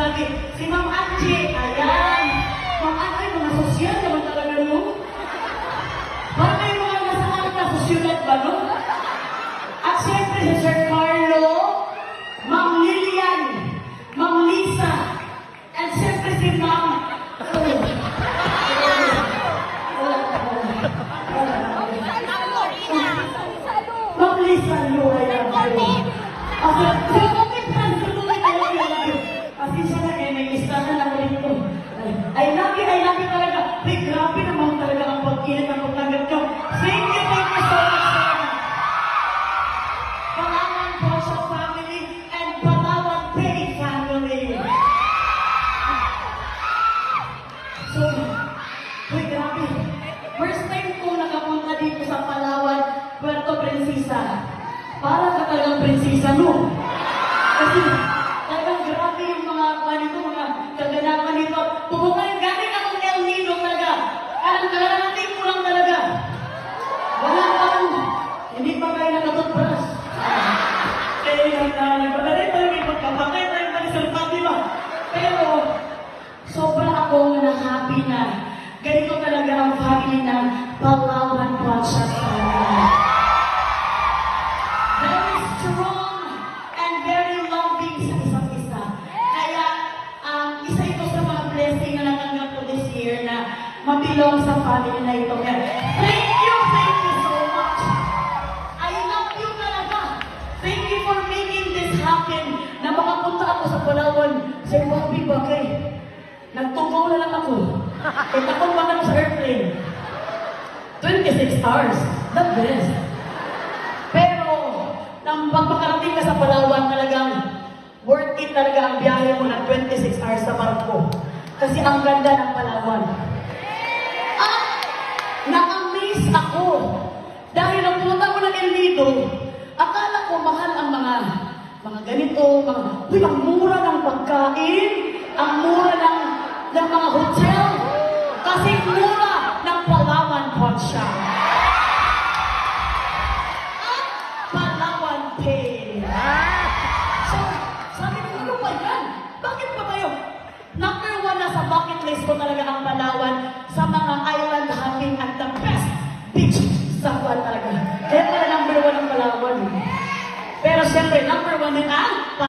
lagi. Si Ma'am Angie, ayan. Ma'am Angie, mga sosyal naman talaga mo. Parang may mga nasaan na sosyalad ba, no? At siyempre si Sir Carlo, Ma'am Lilian, Ma'am Lisa, at siyempre si Ma'am... Ma'am Lisa, Lu, I love you. Pasensya na kayo, may listahan lang dito. I love you talaga. Ay, grabe naman talaga ang pag-init ng pagtanggap nyo. Thank you so much, sir. Palawan Poso family and Palawan Pay family. So, uy, grabe. First time ko nakapunta dito sa Palawan, Puerto Princesa. Para ka talagang prinsesa, no? Kasi, talagang grabe yung mga kanito, mga kaganapan nito. Pumunta galing akong El Nido talaga. Karanating ko lang talaga. Wala akong, hindi pa kayo nakatutbrush. Kaya yung nagpagdari tayo, may pagkabakay tayo pa ni Sir Pati ba? Pero, sobra akong na-happy na ganito talaga ang family ng Palawan Podcast family. Very strong and very loving sa isa't isa. Kaya, isa ito sa mga blessing na natanggap ko this year na mabilong sa family na ito. Thank you so much. I love you talaga. Thank you for making this happen. Na makapunta ako sa Palawan, Sir Bobby Bagay. Nagtugaw na lang ako. Kaya akong ako sa airplane. 26 hours. The best. Pero, nang pagpakarating ka sa Palawan, talagang worth it talaga ang biyahe mo na 26 hours sa barko. Kasi ang ganda ng Palawan. At, na-amaze ako. Dahil nang pumunta ko ng El Nido, akala ko mahal ang mga ganito, uy, ang mura ng pagkain, ang mura ng mga hotel. Kasi mura